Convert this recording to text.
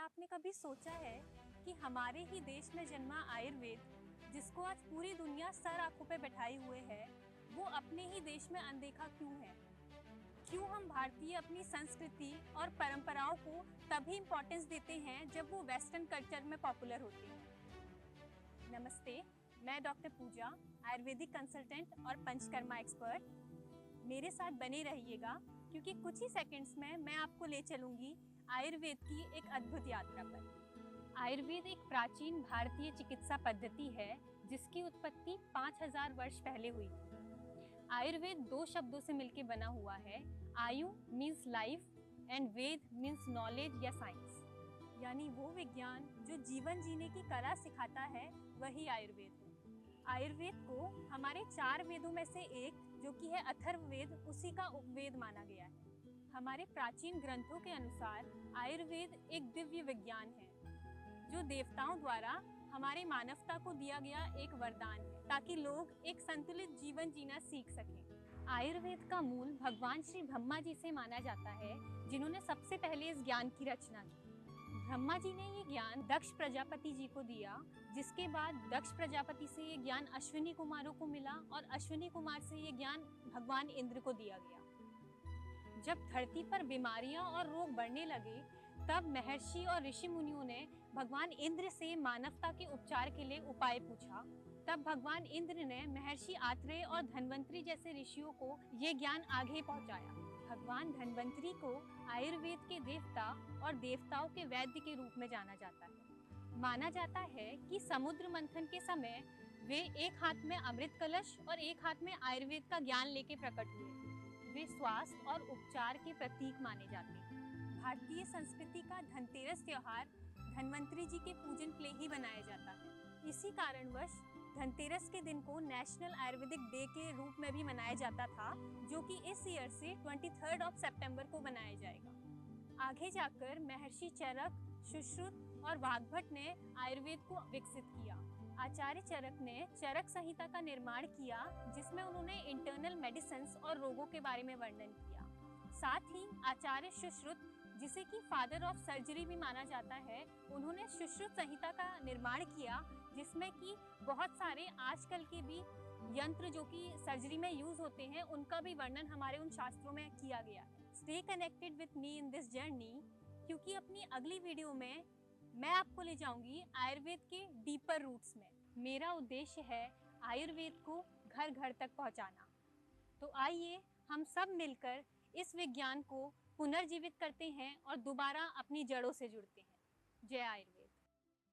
आपने कभी सोचा है कि हमारे ही देश में जन्मा आयुर्वेद, जिसको आज पूरी दुनिया सर आंखों पे बैठाई हुए है, वो अपने ही देश में अनदेखा क्यों है? क्यों हम भारतीय अपनी संस्कृति और परंपराओं को तभी इम्पोर्टेंस देते हैं जब वो वेस्टर्न कल्चर में पॉपुलर होती हैं? नमस्ते, मैं डॉक्टर पूजा, आयुर्वेदिक कंसल्टेंट और पंचकर्मा एक्सपर्ट। मेरे साथ बने रहिएगा क्योंकि कुछ ही सेकंड्स में मैं आपको ले चलूंगी आयुर्वेद की एक अद्भुत यात्रा पर। आयुर्वेद एक प्राचीन भारतीय चिकित्सा पद्धति है जिसकी उत्पत्ति 5000 वर्ष पहले हुई थी। आयुर्वेद दो शब्दों से मिलकर बना हुआ है। Ayu means life and veda means knowledge या साइंस, यानी वो विज्ञान जो जीवन जीने की कला सिखाता है, वही आयुर्वेद है। आयुर्वेद को हमारे 4 वेदों में से एक, जो कि है अथर्ववेद, उसी का उपवेद माना गया है। हमारे प्राचीन ग्रंथों के अनुसार आयुर्वेद एक दिव्य विज्ञान है जो देवताओं द्वारा हमारे मानवता को दिया गया एक वरदान है, ताकि लोग एक संतुलित जीवन जीना सीख सकें। आयुर्वेद का मूल भगवान श्री ब्रह्मा जी से माना जाता है, जिन्होंने सबसे पहले इस ज्ञान की रचना की। ब्रह्मा जी ने ये ज्ञान दक्ष प्रजापति जी को दिया, जिसके बाद दक्ष प्रजापति से ये ज्ञान अश्विनी कुमारों को मिला और अश्विनी कुमार से ये ज्ञान भगवान इंद्र को दिया गया। जब धरती पर बीमारियां और रोग बढ़ने लगे, तब महर्षि और ऋषि मुनियों ने भगवान इंद्र से मानवता के उपचार के लिए उपाय पूछा। तब भगवान इंद्र ने महर्षि आत्रेय और धन्वंतरी जैसे ऋषियों को ये ज्ञान आगे पहुंचाया। भगवान धन्वंतरी को आयुर्वेद के देवता और देवताओं के वैद्य के रूप में जाना जाता है। माना जाता है कि समुद्र मंथन के समय वे एक हाथ में अमृत कलश और एक हाथ में आयुर्वेद का ज्ञान लेके प्रकट हुए। वे स्वास्थ्य और उपचार के प्रतीक माने जाते हैं। भारतीय संस्कृति का धनतेरस त्योहार धन्वंतरी जी के पूजन के लिए ही बनाया जाता है। इसी कारणवश धनतेरस के दिन को नेशनल आयुर्वेदिक डे के रूप में भी मनाया जाता था, जो कि इस ईयर से 23 सितंबर को मनाया जाएगा। आगे जाकर महर्षि चरक, सुश्रुत और वाग्भट ने आयुर्वेद को विकसित किया। आचार्य चरक ने चरक संहिता का निर्माण किया, जिसमें उन्होंने इंटरनल मेडिसिन्स और रोगों के बारे में वर्णन किया। साथ ही आचार्य सुश्रुत, जिसे कि फादर ऑफ सर्जरी भी माना जाता है, उन्होंने सुश्रुत संहिता का निर्माण किया, जिसमें कि बहुत सारे आजकल के भी यंत्र जो कि सर्जरी में यूज होते हैं, उनका भी वर्णन हमारे उन शास्त्रों में किया गया है। Stay connected with me in this journey, क्योंकि अपनी अगली वीडियो में मैं आपको ले जाऊंगी आयुर्वेद के डीपर रूट्स में। मेरा उद्देश्य है आयुर्वेद को घर घर तक पहुंचाना। तो आइए हम सब मिलकर इस विज्ञान को पुनर्जीवित करते हैं और दोबारा अपनी जड़ों से जुड़ते हैं। जय आयुर्वेद।